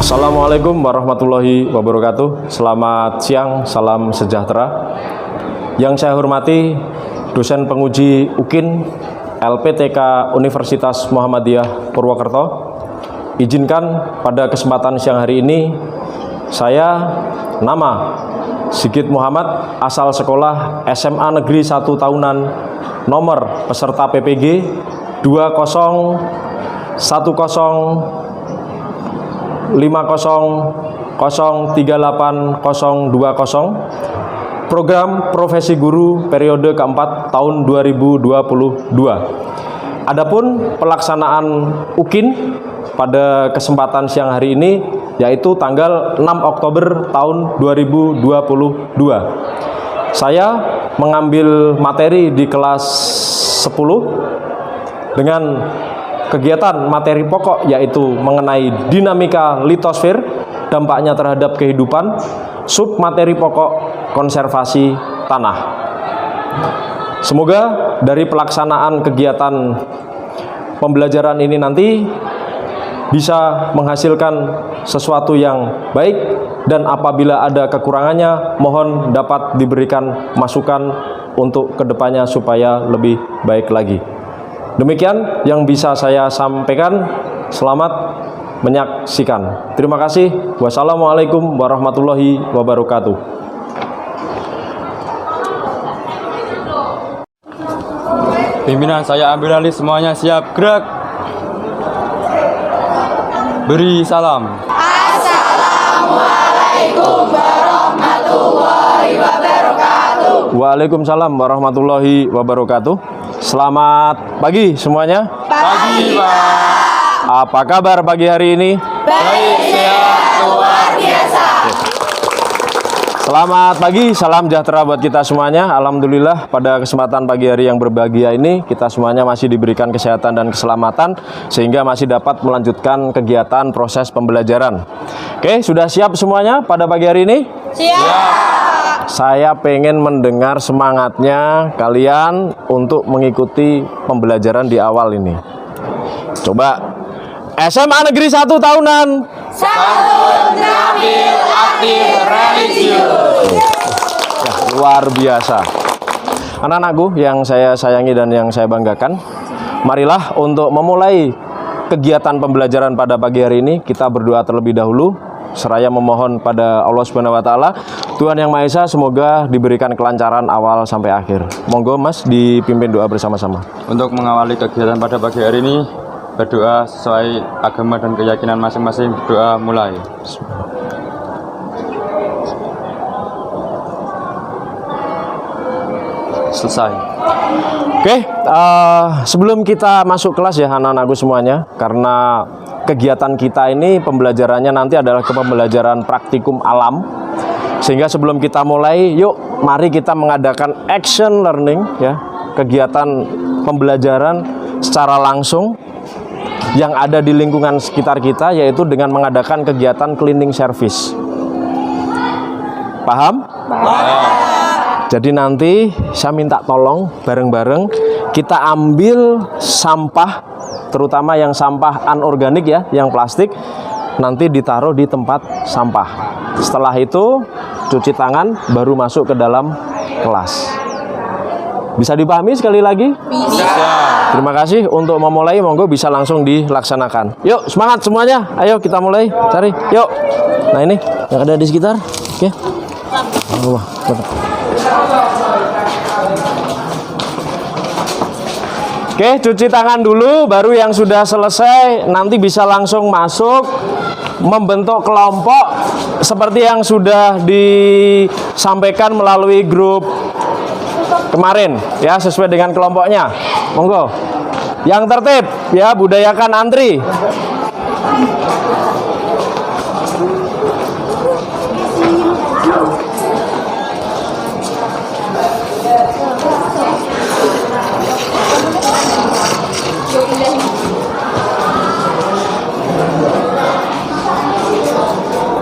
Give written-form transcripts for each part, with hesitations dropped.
Assalamualaikum warahmatullahi wabarakatuh. Selamat siang, salam sejahtera. Yang saya hormati dosen penguji UKIN LPTK Universitas Muhammadiyah Purwokerto. Izinkan pada kesempatan siang hari ini saya nama Sigit Muhammad, asal sekolah SMA Negeri 1 Tahunan, nomor peserta PPG 2010503820, program profesi guru periode keempat tahun 2022. Adapun pelaksanaan UKIN pada kesempatan siang hari ini yaitu tanggal 6 Oktober tahun 2022. Saya mengambil materi di kelas 10 dengan kegiatan materi pokok yaitu mengenai dinamika litosfer, dampaknya terhadap kehidupan, sub materi pokok konservasi tanah. Semoga dari pelaksanaan kegiatan pembelajaran ini nanti bisa menghasilkan sesuatu yang baik, dan apabila ada kekurangannya mohon dapat diberikan masukan untuk kedepannya supaya lebih baik lagi. Demikian yang bisa saya sampaikan. Selamat menyaksikan. Terima kasih. Wassalamualaikum warahmatullahi wabarakatuh. Pimpinan, saya ambil alih, semuanya siap, gerak. Beri salam. Assalamualaikum warahmatullahi wabarakatuh. Waalaikumsalam warahmatullahi wabarakatuh. Selamat pagi semuanya. Pagi, Pak. Apa kabar pagi hari ini? Baik, sehat, luar biasa. Selamat pagi, salam sejahtera buat kita semuanya. Alhamdulillah pada kesempatan pagi hari yang berbahagia ini kita semuanya masih diberikan kesehatan dan keselamatan sehingga masih dapat melanjutkan kegiatan proses pembelajaran. Oke, sudah siap semuanya pada pagi hari ini? Siap. Saya pengen mendengar semangatnya kalian untuk mengikuti pembelajaran di awal ini. Coba SMA Negeri 1 Tahunan. Santun, terampil, aktif, religius. Ya, luar biasa. Anak-anakku yang saya sayangi dan yang saya banggakan, marilah untuk memulai kegiatan pembelajaran pada pagi hari ini kita berdoa terlebih dahulu seraya memohon pada Allah Subhanahu wa taala, Tuhan Yang Maha Esa, semoga diberikan kelancaran awal sampai akhir. Monggo Mas dipimpin doa bersama-sama. Untuk mengawali kegiatan pada pagi hari ini, berdoa sesuai agama dan keyakinan masing-masing. Doa mulai. Selesai. Oke, sebelum kita masuk kelas ya anak-anakku semuanya, karena kegiatan kita ini pembelajarannya nanti adalah pembelajaran praktikum alam, sehingga sebelum kita mulai, yuk mari kita mengadakan action learning ya, kegiatan pembelajaran secara langsung yang ada di lingkungan sekitar kita, yaitu dengan mengadakan kegiatan cleaning service. Paham? Paham. Jadi nanti saya minta tolong bareng-bareng kita ambil sampah, terutama yang sampah anorganik ya, yang plastik, nanti ditaruh di tempat sampah. Setelah itu cuci tangan baru masuk ke dalam kelas. Bisa dipahami sekali lagi? Bisa. Terima kasih. Untuk memulai monggo bisa langsung dilaksanakan. Yuk semangat semuanya. Ayo kita mulai cari. Yuk. Nah ini yang ada di sekitar. Oke. Allah. Oke, cuci tangan dulu, baru yang sudah selesai nanti bisa langsung masuk membentuk kelompok seperti yang sudah disampaikan melalui grup kemarin ya, sesuai dengan kelompoknya. Monggo. Yang tertib ya, budayakan antri.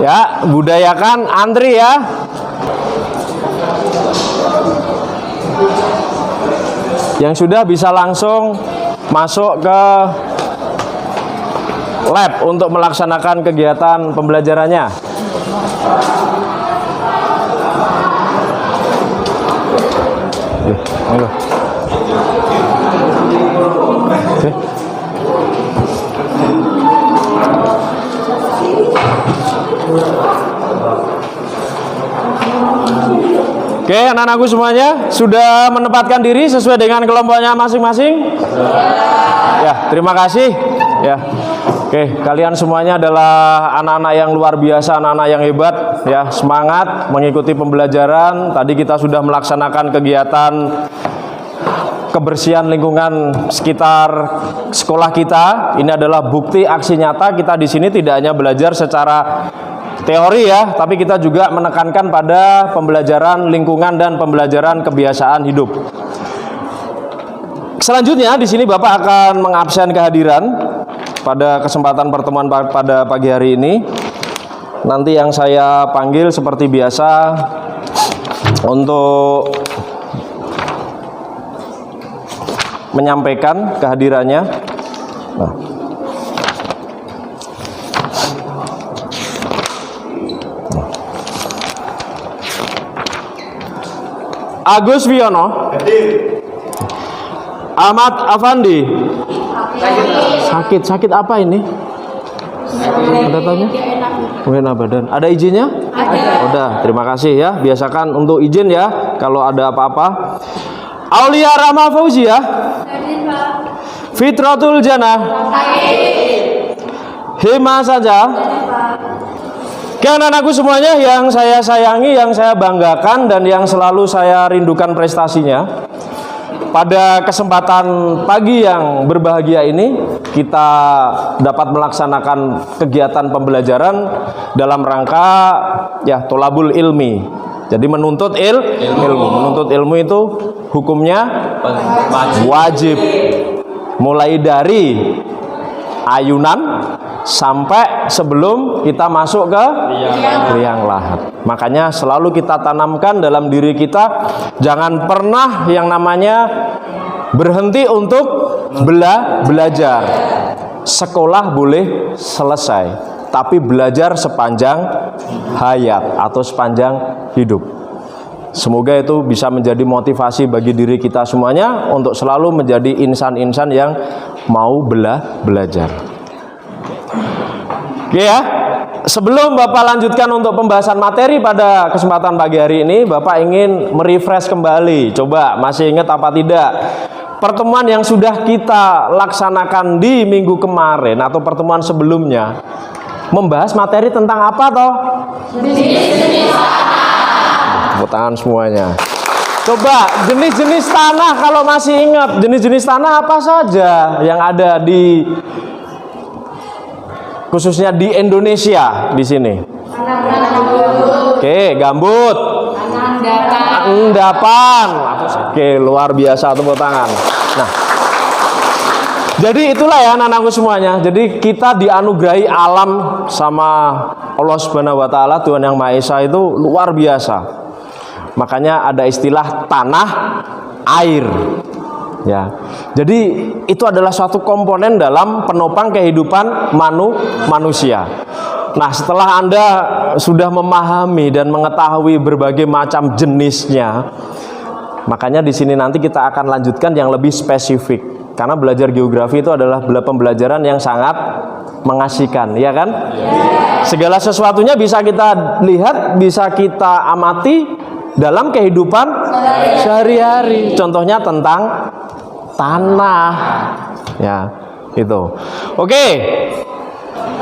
Ya, budayakan antri ya. Yang sudah bisa langsung masuk ke lab untuk melaksanakan kegiatan pembelajarannya. Ayo. Oke. Oke, anak-anakku semuanya sudah menempatkan diri sesuai dengan kelompoknya masing-masing? Ya, terima kasih. Ya. Oke, kalian semuanya adalah anak-anak yang luar biasa, anak-anak yang hebat, ya. Semangat mengikuti pembelajaran. Tadi kita sudah melaksanakan kegiatan kebersihan lingkungan sekitar sekolah kita. Ini adalah bukti aksi nyata kita di sini tidak hanya belajar secara teori ya, tapi kita juga menekankan pada pembelajaran lingkungan dan pembelajaran kebiasaan hidup. Selanjutnya di sini Bapak akan mengabsen kehadiran pada kesempatan pertemuan pada pagi hari ini. Nanti yang saya panggil seperti biasa untuk menyampaikan kehadirannya. Nah. Agus Wiono. Ahmad Afandi. Sakit apa ini? Ada tanya? Mungkin badan. Ada izinnya? Ada. Udah, terima kasih ya. Biasakan untuk izin ya kalau ada apa-apa. Aulia Rama Fauzia. Fitratul Jannah. Hima saja. Anak-anakku semuanya yang saya sayangi, yang saya banggakan, dan yang selalu saya rindukan prestasinya. Pada kesempatan pagi yang berbahagia ini, kita dapat melaksanakan kegiatan pembelajaran dalam rangka ya tolabul ilmi. Jadi menuntut ilmu. Menuntut ilmu itu hukumnya wajib. Mulai dari ayunan sampai sebelum kita masuk ke liang lahat. Makanya selalu kita tanamkan dalam diri kita, jangan pernah yang namanya berhenti untuk belajar. Sekolah boleh selesai, tapi belajar sepanjang hayat atau sepanjang hidup. Semoga itu bisa menjadi motivasi bagi diri kita semuanya untuk selalu menjadi insan-insan yang mau belajar. Oke ya, sebelum Bapak lanjutkan untuk pembahasan materi pada kesempatan pagi hari ini, Bapak ingin merefresh kembali. Coba masih ingat apa tidak pertemuan yang sudah kita laksanakan di minggu kemarin atau pertemuan sebelumnya, membahas materi tentang apa toh? Jenis-jenis tanah. Tepuk tangan semuanya. Coba jenis-jenis tanah, kalau masih ingat jenis-jenis tanah apa saja yang ada di khususnya di Indonesia di sini. Oke, gambut. Endapan. Oke, luar biasa, tepuk tangan. Nah, jadi itulah ya anak-anakku semuanya. Jadi kita dianugerahi alam sama Allah Subhanahu wa taala, Tuhan yang Maha Esa itu luar biasa. Makanya ada istilah tanah air. Ya. Jadi itu adalah suatu komponen dalam penopang kehidupan manusia. Nah, setelah Anda sudah memahami dan mengetahui berbagai macam jenisnya, makanya di sini nanti kita akan lanjutkan yang lebih spesifik. Karena belajar geografi itu adalah pembelajaran yang sangat mengasihkan, ya kan? Segala sesuatunya bisa kita lihat, bisa kita amati dalam kehidupan sehari-hari. Contohnya tentang tanah, ya itu. Oke,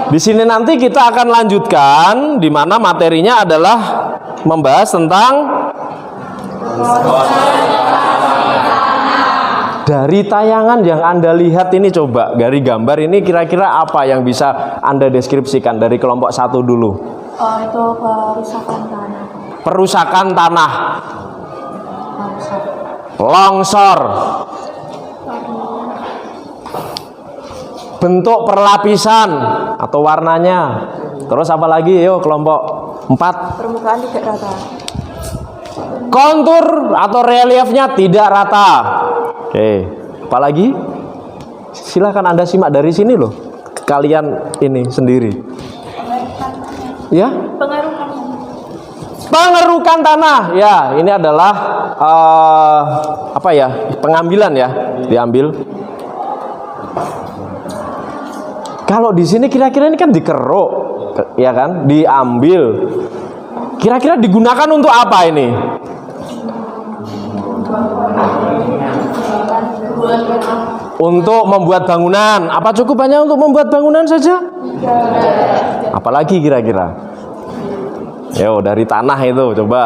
di sini nanti kita akan lanjutkan, di mana materinya adalah membahas tentang dari tayangan yang Anda lihat ini. Coba dari gambar ini kira-kira apa yang bisa Anda deskripsikan dari kelompok 1 dulu? Oh, itu perusakan tanah. Perusakan tanah. Longsor. Bentuk perlapisan atau warnanya. Terus apa lagi? Yuk kelompok 4. Permukaan tidak rata. Kontur atau reliefnya tidak rata. Oke, apa lagi? Silakan Anda simak dari sini loh. kalian ini sendiri. Ya, pengerukan tanah. Ya, ini adalah apa ya? Pengambilan ya, diambil. Kalau di sini kira-kira ini kan dikeruk, ya kan? Diambil. Kira-kira digunakan untuk apa ini? Untuk membuat bangunan. Apa cukup hanya untuk membuat bangunan saja? Apalagi kira-kira? Yo, dari tanah itu coba.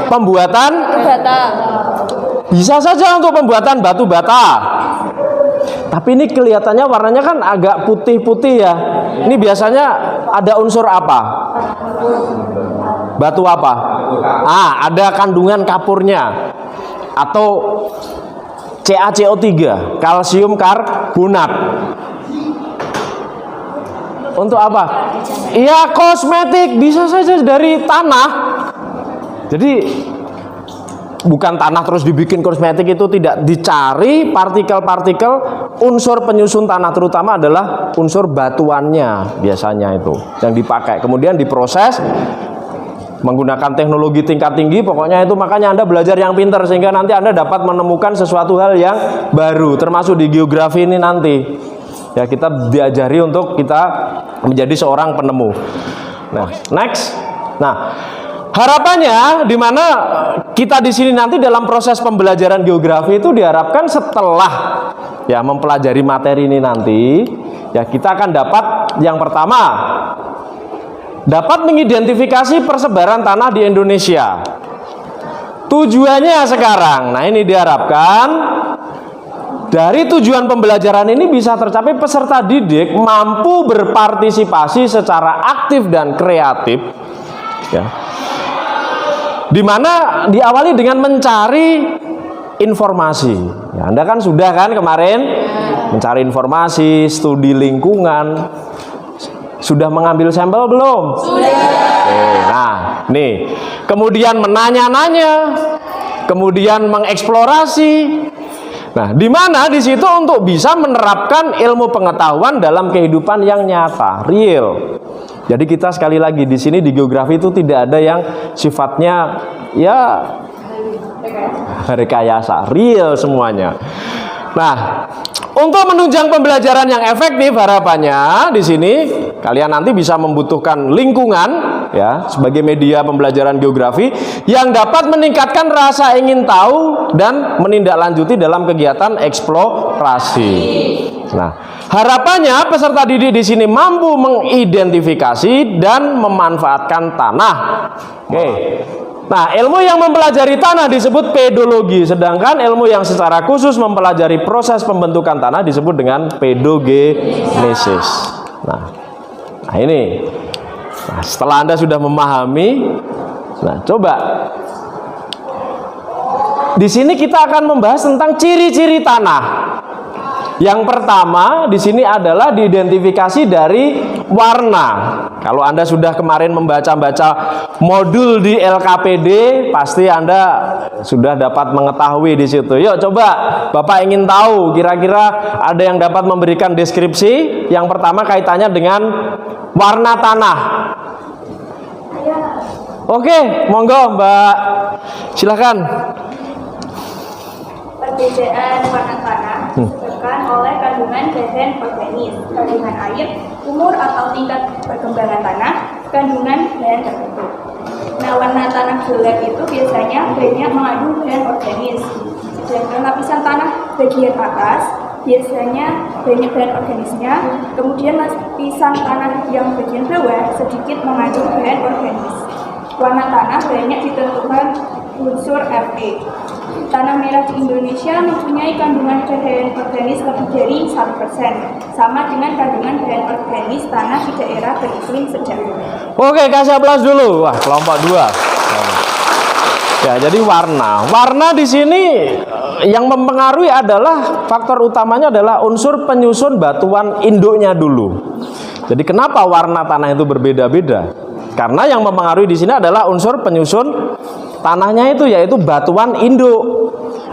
Pembuatan Bata. bisa saja untuk pembuatan batu bata. Tapi ini kelihatannya warnanya kan agak putih-putih ya. Ini biasanya ada unsur apa? Batu apa? Ada kandungan kapurnya. Atau CaCO3, kalsium karbonat. Untuk apa? Iya, kosmetik, bisa saja dari tanah. Jadi bukan tanah terus dibikin kosmetik, itu tidak. Dicari partikel-partikel unsur penyusun tanah, terutama adalah unsur batuannya biasanya itu yang dipakai. Kemudian diproses menggunakan teknologi tingkat tinggi, pokoknya itu. Makanya Anda belajar yang pintar sehingga nanti Anda dapat menemukan sesuatu hal yang baru, termasuk di geografi ini nanti. Ya, kita diajari untuk kita menjadi seorang penemu. Nah, next. Nah, harapannya di mana kita di sini nanti dalam proses pembelajaran geografi itu diharapkan setelah ya mempelajari materi ini nanti, ya kita akan dapat yang pertama, dapat mengidentifikasi persebaran tanah di Indonesia. Tujuannya sekarang, nah ini diharapkan dari tujuan pembelajaran ini bisa tercapai peserta didik mampu berpartisipasi secara aktif dan kreatif, ya. Dimana diawali dengan mencari informasi. Ya, Anda kan sudah kan kemarin mencari informasi, studi lingkungan. Sudah mengambil sampel belum? Sudah. Nah, nih. Kemudian menanya-nanya, kemudian mengeksplorasi. Nah, di mana di situ untuk bisa menerapkan ilmu pengetahuan dalam kehidupan yang nyata, real. Jadi kita sekali lagi di sini di geografi itu tidak ada yang sifatnya ya rekayasa, real semuanya. Nah, untuk menunjang pembelajaran yang efektif, harapannya di sini kalian nanti bisa membutuhkan lingkungan ya sebagai media pembelajaran geografi yang dapat meningkatkan rasa ingin tahu dan menindaklanjuti dalam kegiatan eksplorasi. Nah, harapannya peserta didik di sini mampu mengidentifikasi dan memanfaatkan tanah. Oke. Nah, ilmu yang mempelajari tanah disebut pedologi, sedangkan ilmu yang secara khusus mempelajari proses pembentukan tanah disebut dengan pedogenesis. Nah ini. Nah, setelah Anda sudah memahami, nah coba di sini kita akan membahas tentang ciri-ciri tanah. Yang pertama di sini adalah diidentifikasi dari warna. Kalau Anda sudah kemarin membaca-baca modul di LKPD, pasti Anda sudah dapat mengetahui di situ. Yuk coba, Bapak ingin tahu kira-kira ada yang dapat memberikan deskripsi. Yang pertama kaitannya dengan warna tanah. Oke, monggo Mbak. Silakan. Perbedaan warna tanah disebabkan oleh kandungan bahan organik, kandungan air, umur atau tingkat perkembangan tanah, kandungan bahan tertentu. Nah, warna tanah gelap itu biasanya banyak mengandung bahan organik. Sedangkan lapisan tanah bagian atas biasanya banyak bahan organisnya, kemudian lapisan tanah yang bagian bawah sedikit mengandung bahan organik. Warna tanah banyak ditentukan unsur Fe. Tanah merah di Indonesia mempunyai kandungan bahan organik lebih dari 1%, sama dengan kandungan bahan organik tanah di daerah beriklim sedang. Oke, kasih aplaus dulu. Wah, kelompok 2. Ya, jadi warna di sini yang mempengaruhi adalah faktor utamanya adalah unsur penyusun batuan induknya dulu. Jadi kenapa warna tanah itu berbeda-beda? Karena yang mempengaruhi di sini adalah unsur penyusun tanahnya itu, yaitu batuan induk.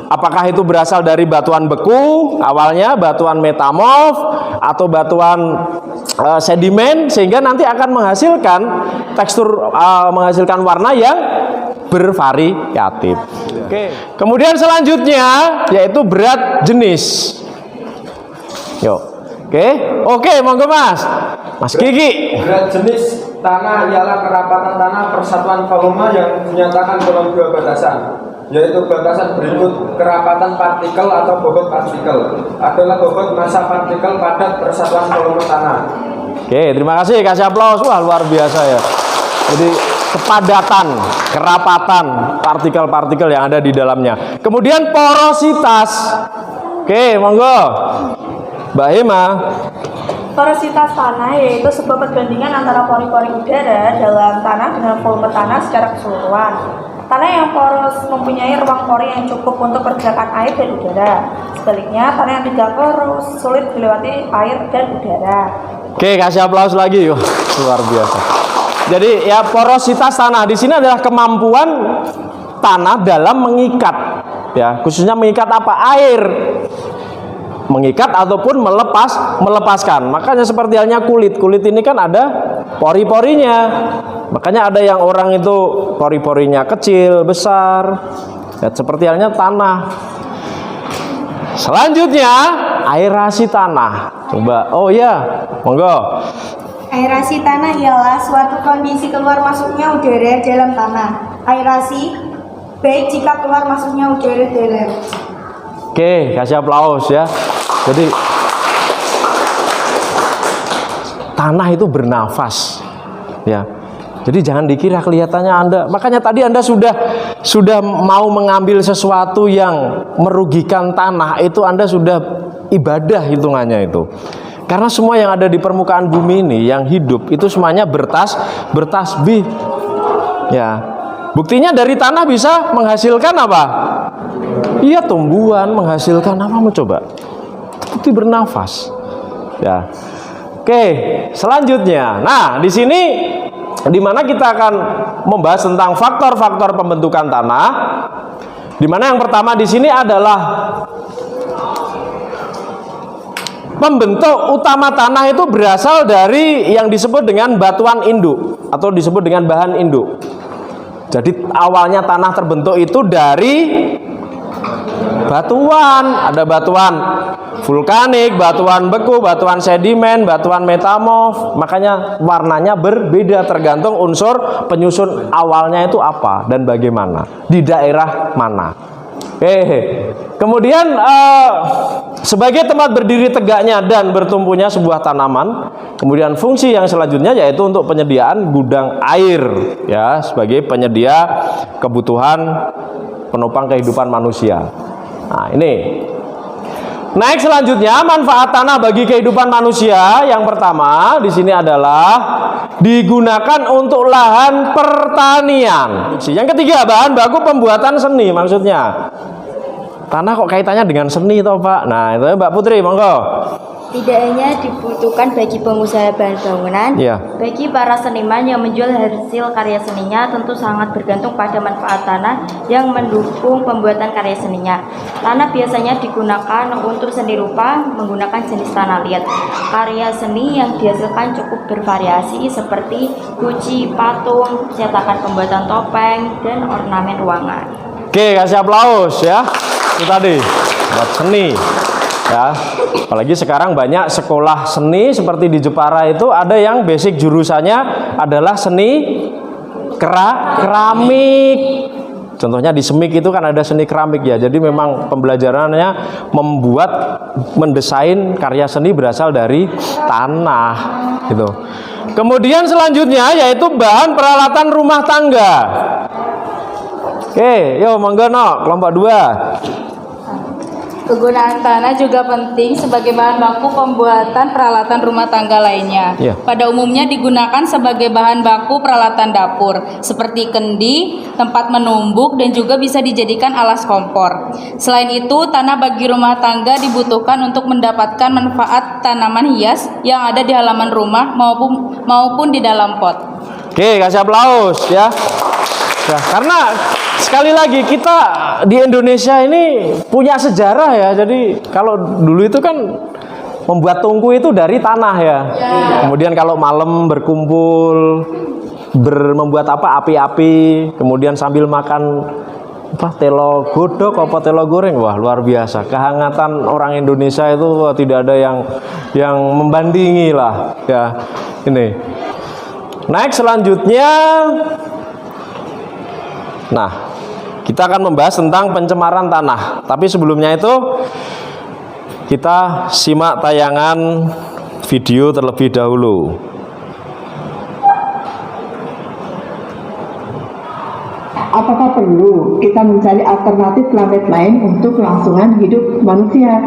apakah itu berasal dari batuan beku awalnya, batuan metamorf, atau batuan sedimen, sehingga nanti akan menghasilkan tekstur, menghasilkan warna yang bervariatif. Oke. Kemudian selanjutnya yaitu berat jenis. Yuk. Oke, monggo Mas Kiki. Berat jenis tanah ialah kerapatan tanah persatuan volume yang dinyatakan dalam dua batasan, yaitu batasan berikut: kerapatan partikel atau bobot partikel adalah bobot massa partikel pada persatuan volume tanah. Oke, terima kasih, kasih aplaus. Wah, luar biasa ya. Jadi kepadatan, kerapatan partikel-partikel yang ada di dalamnya. Kemudian porositas. Oke, monggo Mbak Hema. Porositas tanah yaitu sebuah perbandingan antara pori-pori udara dalam tanah dengan volume tanah secara keseluruhan. Tanah yang poros mempunyai ruang pori yang cukup untuk pergerakan air dan udara. Sebaliknya, tanah yang tidak poros sulit dilewati air dan udara. Oke, kasih aplaus lagi. Wah, luar biasa. Jadi ya, porositas tanah di sini adalah kemampuan tanah dalam mengikat, ya, khususnya mengikat apa? Air. Mengikat ataupun melepaskan. Makanya seperti halnya kulit ini kan ada pori-porinya. Makanya ada yang orang itu pori-porinya kecil, besar, ya, seperti halnya tanah. Selanjutnya aerasi tanah. Coba, oh ya, monggo. Aerasi tanah ialah suatu kondisi keluar masuknya udara dalam tanah. Aerasi baik jika keluar masuknya udara dalam. Oke, kasih aplaus ya. Jadi tanah itu bernafas, ya. Jadi jangan dikira kelihatannya Anda. Makanya tadi Anda sudah mau mengambil sesuatu yang merugikan tanah, itu Anda sudah ibadah hitungannya itu. Karena semua yang ada di permukaan bumi ini yang hidup itu semuanya bertasbih. Ya. Buktinya dari tanah bisa menghasilkan apa? Iya, tumbuhan, menghasilkan apa, mau coba? Bukti bernafas. Ya. Oke, selanjutnya. Nah, di sini di mana kita akan membahas tentang faktor-faktor pembentukan tanah. Di mana yang pertama di sini adalah pembentuk utama tanah itu berasal dari yang disebut dengan batuan induk atau disebut dengan bahan induk. Jadi awalnya tanah terbentuk itu dari batuan, ada batuan vulkanik, batuan beku, batuan sedimen, batuan metamorf. Makanya warnanya berbeda tergantung unsur penyusun awalnya itu apa dan bagaimana, di daerah mana. Kemudian sebagai tempat berdiri tegaknya dan bertumbuhnya sebuah tanaman. Kemudian fungsi yang selanjutnya yaitu untuk penyediaan gudang air, ya, sebagai penyedia kebutuhan penopang kehidupan manusia. Nah, ini. Next, selanjutnya manfaat tanah bagi kehidupan manusia. Yang pertama di sini adalah digunakan untuk lahan pertanian. Yang ketiga, bahan baku pembuatan seni. Maksudnya tanah kok kaitannya dengan seni toh, Pak? Nah, itu Mbak Putri, monggo. Tidak hanya dibutuhkan bagi pengusaha bahan bangunan, Ya. bagi para seniman yang menjual hasil karya seninya tentu sangat bergantung pada manfaat tanah yang mendukung pembuatan karya seninya. Tanah biasanya digunakan untuk seni rupa menggunakan jenis tanah liat. Karya seni yang dihasilkan cukup bervariasi seperti guci, patung, cetakan pembuatan topeng, dan ornamen ruangan. Oke, kasih aplaus ya. Itu tadi buat seni. Ya, apalagi sekarang banyak sekolah seni seperti di Jepara itu ada yang basic jurusannya adalah seni keramik. Contohnya di Semik itu kan ada seni keramik ya. Jadi memang pembelajarannya mendesain karya seni berasal dari tanah gitu. Kemudian selanjutnya yaitu bahan peralatan rumah tangga. Oke, yo monggo no, kelompok 2. Kegunaan tanah juga penting sebagai bahan baku pembuatan peralatan rumah tangga lainnya. Ya. Pada umumnya digunakan sebagai bahan baku peralatan dapur, seperti kendi, tempat menumbuk, dan juga bisa dijadikan alas kompor. Selain itu, tanah bagi rumah tangga dibutuhkan untuk mendapatkan manfaat tanaman hias yang ada di halaman rumah maupun di dalam pot. Oke, kasih aplaus ya. Ya, karena sekali lagi kita di Indonesia ini punya sejarah ya. Jadi kalau dulu itu kan membuat tungku itu dari tanah ya. Kemudian kalau malam berkumpul membuat apa api-api, kemudian sambil makan apa telo godok apa telo goreng, wah luar biasa. Kehangatan orang Indonesia itu wah, tidak ada yang membandingi lah ya. Ini. Next selanjutnya, nah kita akan membahas tentang pencemaran tanah. Tapi sebelumnya itu kita simak tayangan video terlebih dahulu. Apakah perlu kita mencari alternatif planet lain untuk kelangsungan hidup manusia?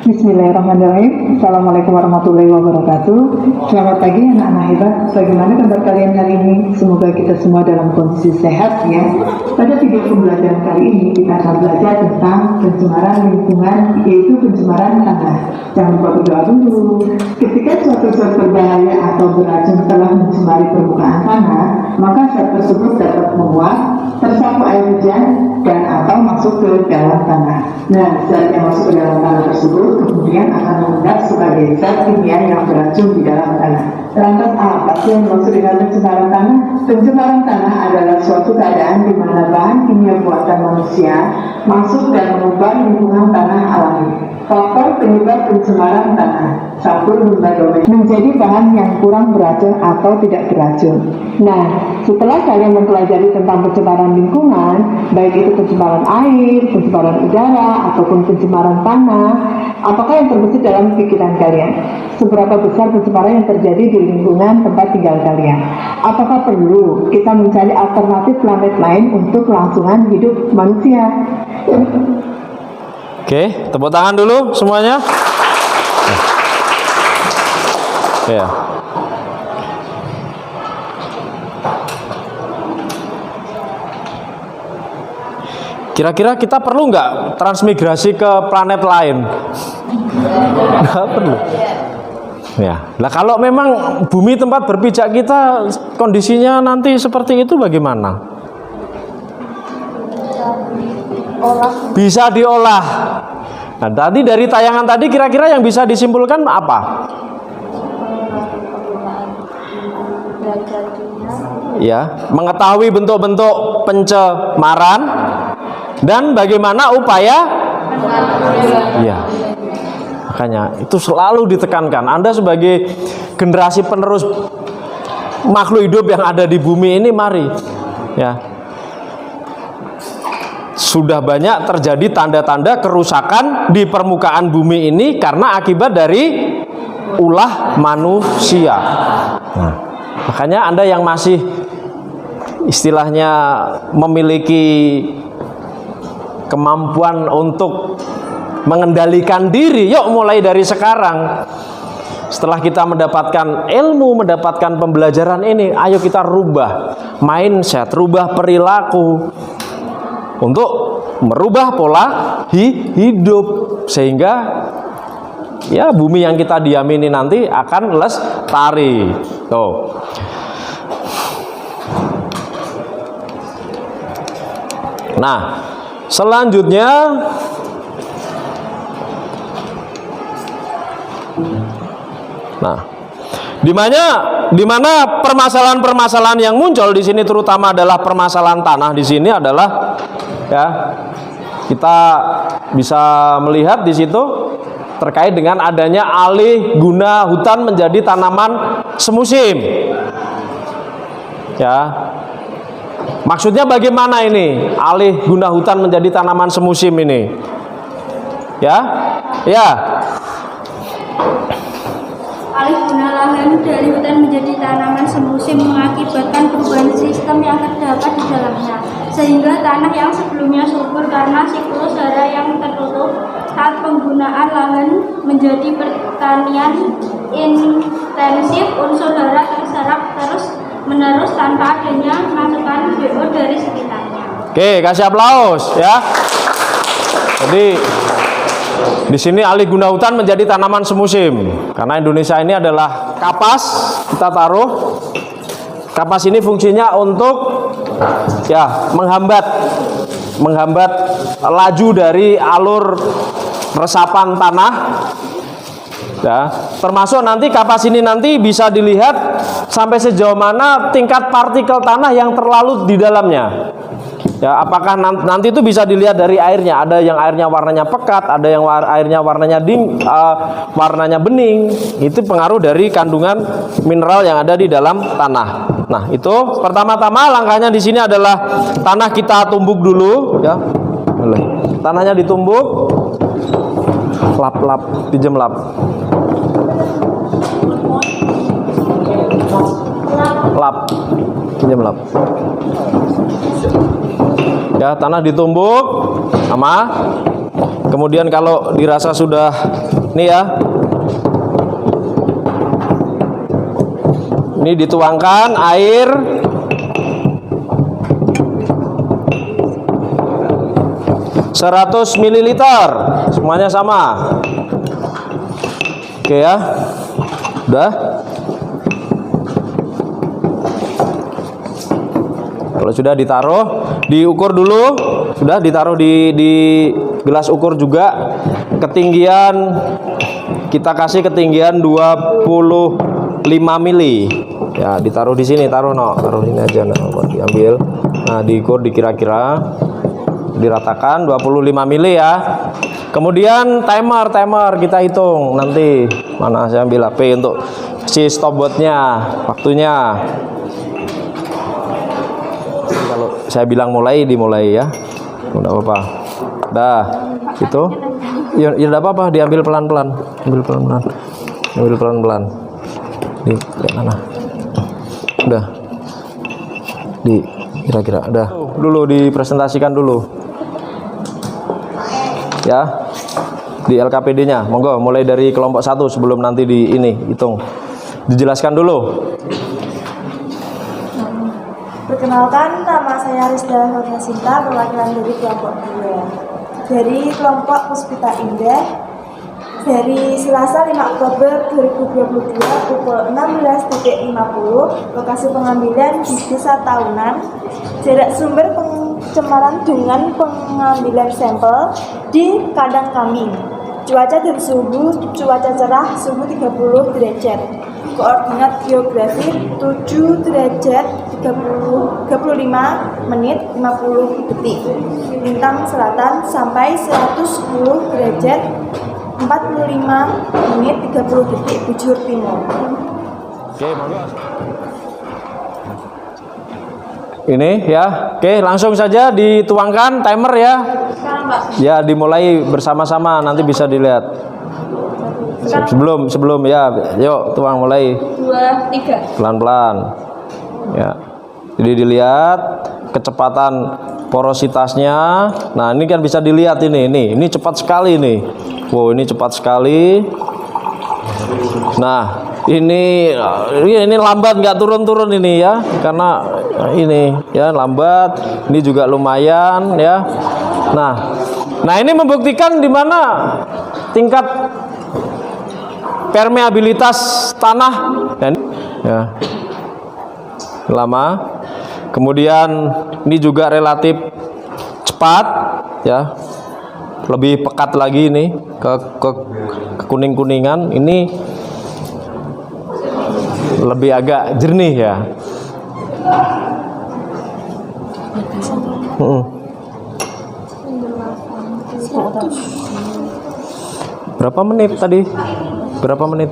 Bismillahirrahmanirrahim. Assalamualaikum warahmatullahi wabarakatuh. Selamat pagi anak-anak hebat. Bagaimana kabar kalian hari ini? Semoga kita semua dalam kondisi sehat ya. Pada video pembelajaran kali ini kita akan belajar tentang pencemaran lingkungan, yaitu pencemaran tanah. Jangan lupa berdoa dulu. Ketika suatu zat berbahaya atau beracun telah mencemari permukaan tanah, maka zat tersebut dapat menguap, tersapu air hujan, dan atau masuk ke dalam tanah. Nah, zat yang masuk ke dalam tanah tersebut kemudian akan mengendap sebagai zat kimia yang beracun di dalam tanah. Lantas apa sih yang dimaksud dengan pencemaran tanah? Pencemaran tanah adalah suatu keadaan di mana bahan kimia buatan manusia masuk dan mengubah lingkungan tanah alami. Faktor penyebab pencemaran tanah: 1. Limbah domestik menjadi bahan yang kurang beracun atau tidak beracun. Nah, setelah kalian mempelajari tentang pencemaran lingkungan, baik itu pencemaran air, pencemaran udara, ataupun pencemaran tanah, apakah yang terbesit dalam pikiran kalian? Seberapa besar pencemaran yang terjadi di lingkungan tempat tinggal kalian? Apakah perlu kita mencari alternatif planet lain untuk kelangsungan hidup manusia? Oke, tepuk tangan dulu semuanya. Ya. Kira-kira kita perlu nggak transmigrasi ke planet lain? Nggak perlu. Ya. Nah kalau memang bumi tempat berpijak kita kondisinya nanti seperti itu bagaimana? Bisa diolah. Nah, tadi dari tayangan tadi kira-kira yang bisa disimpulkan apa? Ya, mengetahui bentuk-bentuk pencemaran dan bagaimana upaya. Ya. Makanya itu selalu ditekankan. Anda sebagai generasi penerus makhluk hidup yang ada di bumi ini, mari ya. Sudah banyak terjadi tanda-tanda kerusakan di permukaan bumi ini karena akibat dari ulah manusia. Nah, makanya Anda yang masih istilahnya memiliki kemampuan untuk mengendalikan diri, yuk mulai dari sekarang. Setelah kita mendapatkan ilmu, mendapatkan pembelajaran ini, ayo kita rubah mindset, rubah perilaku untuk merubah pola hidup sehingga ya bumi yang kita diami ini nanti akan lestari. Tuh. Nah, selanjutnya di mana permasalahan-permasalahan yang muncul di sini terutama adalah permasalahan tanah di sini adalah ya kita bisa melihat di situ terkait dengan adanya alih guna hutan menjadi tanaman semusim. Ya. Maksudnya bagaimana ini? Alih guna hutan menjadi tanaman semusim ini. Ya? Ya. Alih guna lahan dari hutan menjadi tanaman semusim mengakibatkan perubahan sistem yang terdapat di dalamnya, sehingga tanah yang sebelumnya subur karena siklus hara yang tertutup saat penggunaan lahan menjadi pertanian intensif, unsur hara terserap terus menerus tanpa adanya masukan BO dari sekitarnya. Oke, kasih aplaus ya. Jadi di sini alih guna hutan menjadi tanaman semusim. Karena Indonesia ini adalah kapas, kita taruh. Kapas ini fungsinya untuk ya menghambat menghambat laju dari alur resapan tanah. Ya, termasuk nanti kapas ini nanti bisa dilihat sampai sejauh mana tingkat partikel tanah yang terlalu di dalamnya. Ya, apakah nanti itu bisa dilihat dari airnya. Ada yang airnya warnanya pekat, ada yang airnya warnanya warnanya bening. Itu pengaruh dari kandungan mineral yang ada di dalam tanah. Nah, itu pertama-tama langkahnya di sini adalah tanah kita tumbuk dulu, ya. Tanahnya ditumbuk, lap-lap, pinjam lap. Lap, pinjam lap. Ya, tanah ditumbuk sama. Kemudian kalau dirasa sudah nih ya, ini dituangkan air 100 ml, semuanya sama. Oke ya, udah. Kalau sudah ditaruh, diukur dulu, sudah ditaruh di gelas ukur juga. Ketinggian kita kasih ketinggian 25 mili. Ya, ditaruh di sini, taruh sini aja, diambil. Nah, diukur dikira-kira, diratakan 25 mili ya. Kemudian timer kita hitung nanti. Mana saya ambil HP untuk si stopwatchnya, waktunya. Kalau saya bilang mulai, dimulai ya. Enggak apa-apa. Dah, itu. Ya enggak apa-apa, diambil pelan-pelan. Ambil pelan-pelan. Di mana? Udah. Di kira-kira udah. Dulu dipresentasikan dulu. Ya. Di LKPD-nya. Monggo mulai dari kelompok 1 sebelum nanti di ini hitung. Dijelaskan dulu. Perkenalkan, nama saya Rizda Honasinta, perwakilan dari kelompok 2. Dari kelompok Puspita Indah, dari Selasa 5 Oktober 2022 pukul 16.50, lokasi pengambilan di Desa Taunan, jarak sumber pencemaran dengan pengambilan sampel di kandang kambing. Cuaca dan suhu, cuaca cerah, suhu 30 derajat. Koordinat geografi 7 derajat 35 menit 50 detik. Lintang selatan sampai 110 derajat 45 menit 30 detik bujur timur. Oke, monggo. Ini ya. Oke, langsung saja dituangkan timer ya. Sekarang, Pak. Ya, dimulai bersama-sama, nanti bisa dilihat. Sebelum ya, yuk tuang mulai. 2, 3. Pelan-pelan. Ya. Jadi dilihat kecepatan porositasnya. Nah, ini kan bisa dilihat ini cepat sekali nih. Wow, ini cepat sekali. Nah, ini lambat, nggak turun-turun ini ya, karena ini ya lambat. Ini juga lumayan ya. Nah ini membuktikan di mana tingkat permeabilitas tanah. Ya, lama. Kemudian ini juga relatif cepat ya, lebih pekat lagi ini ke kuning-kuningan. Ini lebih agak jernih ya. Berapa menit tadi? Berapa menit?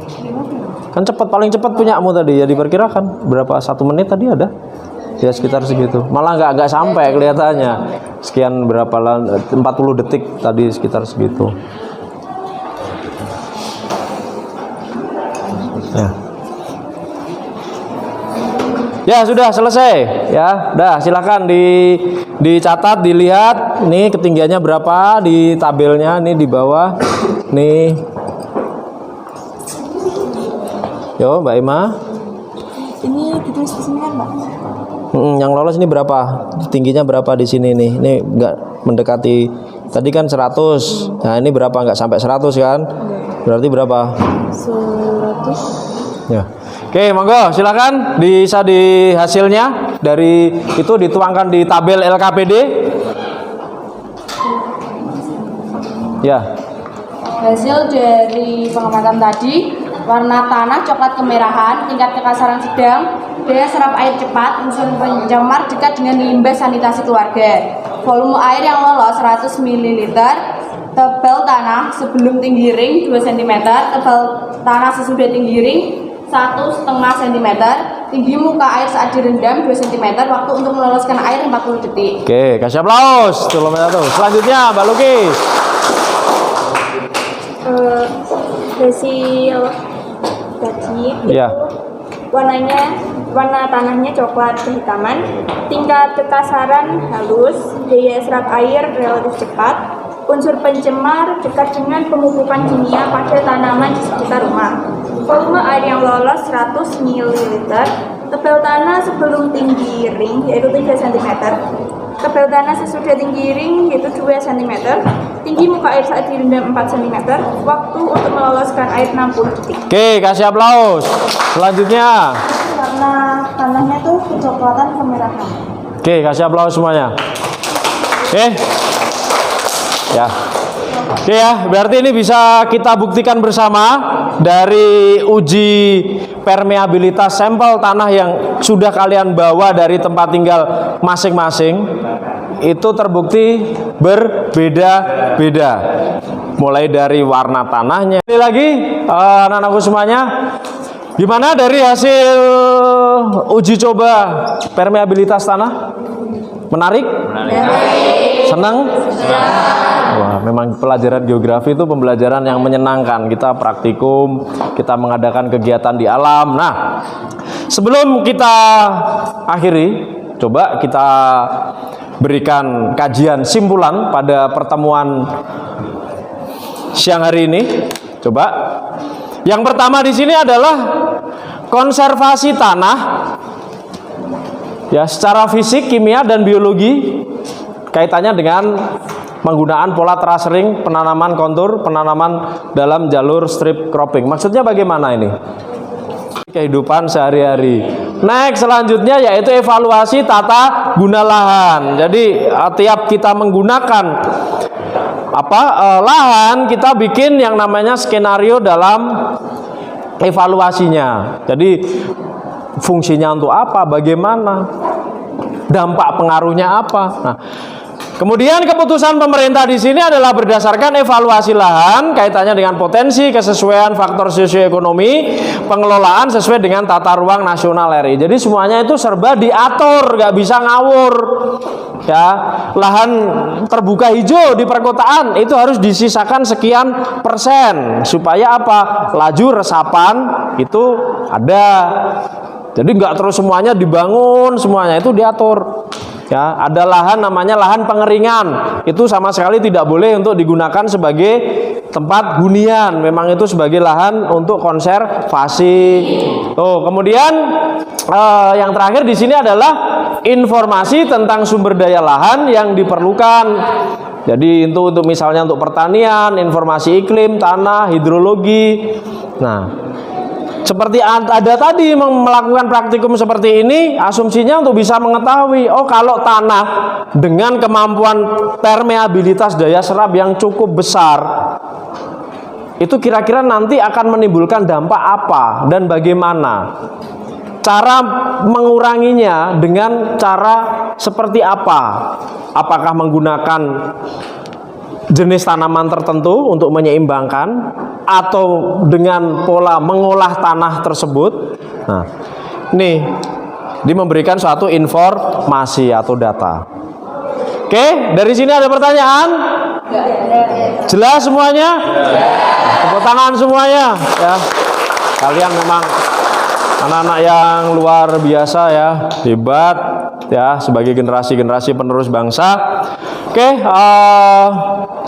Kan cepat, paling cepat punyamu tadi ya, diperkirakan berapa? 1 menit tadi ada? Ya sekitar segitu. Malah nggak sampai kelihatannya. Sekian berapa lah? 40 detik tadi, sekitar segitu. Ya sudah selesai ya. Dah, silakan dicatat, dilihat nih ketinggiannya berapa di tabelnya nih di bawah nih. Yo, Mbak Ima. Ini ditulis di sini kan, Mbak? Yang lolos ini berapa? Tingginya berapa di sini nih? Ini enggak mendekati, tadi kan 100. Nah, ini berapa? Enggak sampai 100 kan? Berarti berapa? 100. Ya. Oke, monggo silakan bisa di hasilnya dari itu dituangkan di tabel LKPD. Ya. Hasil dari pengamatan tadi, warna tanah coklat kemerahan, tingkat kekasaran sedang, daya serap air cepat, unsur pencemar dekat dengan limbah sanitasi keluarga. Volume air yang lolos 100 ml, tebal tanah sebelum tinggi ring 2 cm, tebal tanah sesudah tinggi ring 1,5 cm, tinggi muka air saat direndam 2 cm, waktu untuk meloloskan air 40 detik. Oke, kasih aplaus. Selanjutnya Mbak Lukis. Hasil tadi Ya. warna tanahnya coklat kehitaman, tingkat kekasaran halus, daya serap air relatif cepat, unsur pencemar dekat dengan pemupukan kimia pada tanaman di sekitar rumah. Volume air yang lolos 100 ml, tebal tanah sebelum tinggi ring yaitu 3 cm, tebal tanah sesudah tinggi ring yaitu 2 cm, tinggi muka air saat direndam 4 cm, waktu untuk meloloskan air 60 detik. Oke, kasih aplaus. Selanjutnya. Warna tanahnya tuh kecoklatan kemerahan. Oke, kasih aplaus semuanya. Oke. Ya. Oke ya, berarti ini bisa kita buktikan bersama dari uji permeabilitas sampel tanah yang sudah kalian bawa dari tempat tinggal masing-masing. Itu terbukti berbeda-beda. Mulai dari warna tanahnya. Ini lagi anak-anakku semuanya, gimana dari hasil uji coba permeabilitas tanah? Menarik? Senang? Wah, memang pelajaran geografi itu pembelajaran yang menyenangkan. Kita praktikum, kita mengadakan kegiatan di alam. Nah, sebelum kita akhiri, coba kita berikan kajian simpulan pada pertemuan siang hari ini. Coba. Yang pertama di sini adalah konservasi tanah. Ya, secara fisik, kimia dan biologi kaitannya dengan penggunaan pola terasering, penanaman kontur, penanaman dalam jalur strip cropping. Maksudnya bagaimana ini? Kehidupan sehari-hari. Next, selanjutnya yaitu evaluasi tata guna lahan. Jadi tiap kita menggunakan lahan, kita bikin yang namanya skenario dalam evaluasinya. Jadi fungsinya untuk apa, bagaimana, dampak pengaruhnya apa. Nah, kemudian keputusan pemerintah di sini adalah berdasarkan evaluasi lahan kaitannya dengan potensi, kesesuaian faktor sosioekonomi, pengelolaan sesuai dengan tata ruang nasional RI. Jadi semuanya itu serba diatur, nggak bisa ngawur. Ya, lahan terbuka hijau di perkotaan itu harus disisakan sekian persen supaya apa? Laju resapan itu ada. Jadi nggak terus semuanya dibangun, semuanya itu diatur. Ya, ada lahan namanya lahan pengeringan. Itu sama sekali tidak boleh untuk digunakan sebagai tempat hunian. Memang itu sebagai lahan untuk konservasi. Kemudian yang terakhir di sini adalah informasi tentang sumber daya lahan yang diperlukan. Jadi itu untuk misalnya untuk pertanian, informasi iklim, tanah, hidrologi. Nah, seperti ada tadi melakukan praktikum seperti ini, asumsinya untuk bisa mengetahui, kalau tanah dengan kemampuan permeabilitas daya serap yang cukup besar, itu kira-kira nanti akan menimbulkan dampak apa dan bagaimana. Cara menguranginya dengan cara seperti apa? Apakah menggunakan jenis tanaman tertentu untuk menyeimbangkan, atau dengan pola mengolah tanah tersebut. Nah, ini dia memberikan suatu informasi atau data. Oke, dari sini ada pertanyaan? Jelas semuanya? Tepuk tangan semuanya ya. Kalian memang anak-anak yang luar biasa ya, hebat ya, sebagai generasi-generasi penerus bangsa. Oke,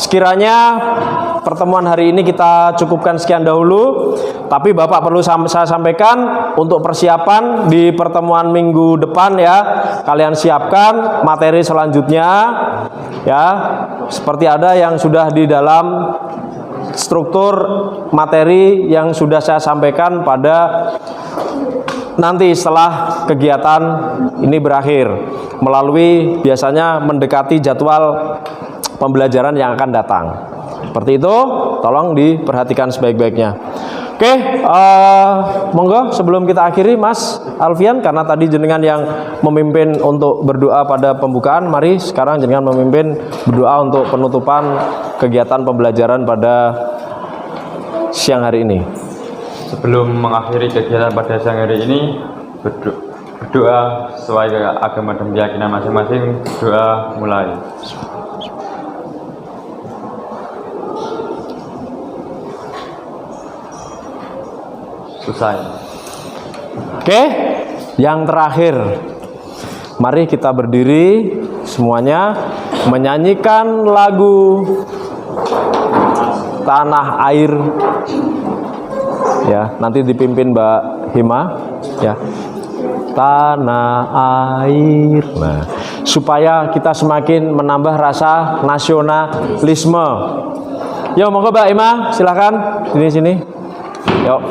sekiranya pertemuan hari ini kita cukupkan sekian dahulu. Tapi Bapak perlu saya sampaikan untuk persiapan di pertemuan minggu depan ya, kalian siapkan materi selanjutnya ya, seperti ada yang sudah di dalam struktur materi yang sudah saya sampaikan pada nanti setelah kegiatan ini berakhir, melalui biasanya mendekati jadwal pembelajaran yang akan datang. Seperti itu, tolong diperhatikan sebaik-baiknya. Oke, monggo sebelum kita akhiri Mas Alfian, karena tadi jenengan yang memimpin untuk berdoa pada pembukaan, mari sekarang jenengan memimpin berdoa untuk penutupan kegiatan pembelajaran pada siang hari ini. Sebelum mengakhiri kegiatan pada siang hari ini, berdoa sesuai agama dan keyakinan masing-masing. Doa mulai. Selesai. Oke, yang terakhir, mari kita berdiri semuanya menyanyikan lagu Tanah Air. Ya, nanti dipimpin Mbak Hima. Ya, Tanah Air. Nah, supaya kita semakin menambah rasa nasionalisme. Yo, monggo Mbak Hima, silakan sini. Yuk.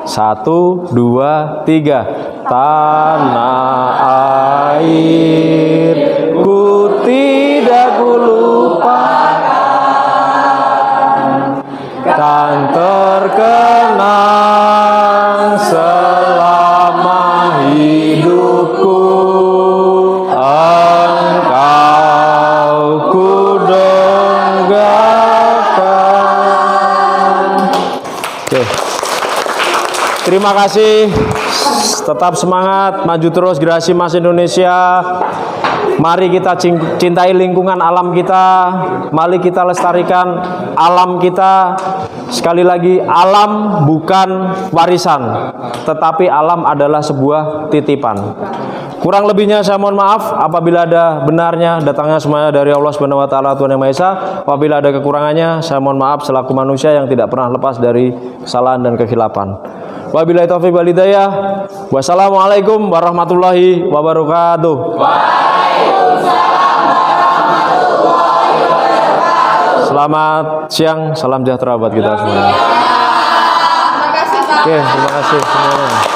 1, 2, 3. Tanah airku tidak kulupakan, kan terkenang selama hidupku. Engkau ku donggakan. Oke. Terima kasih. Tetap semangat, maju terus Gerasi Mas Indonesia. Mari kita cintai lingkungan alam kita. Mari kita lestarikan alam kita. Sekali lagi, alam bukan warisan, tetapi alam adalah sebuah titipan. Kurang lebihnya saya mohon maaf. Apabila ada benarnya, datangnya semuanya dari Allah Subhanahu wa taala, Tuhan Yang Maha Esa. Apabila ada kekurangannya, saya mohon maaf selaku manusia yang tidak pernah lepas dari kesalahan dan kekhilapan. Wabillahi taufiq wal hidayah. Wassalamualaikum warahmatullahi wabarakatuh. Waalaikumsalam warahmatullahi wabarakatuh. Selamat siang, salam sejahtera buat kita semuanya. Oke, terima kasih semuanya.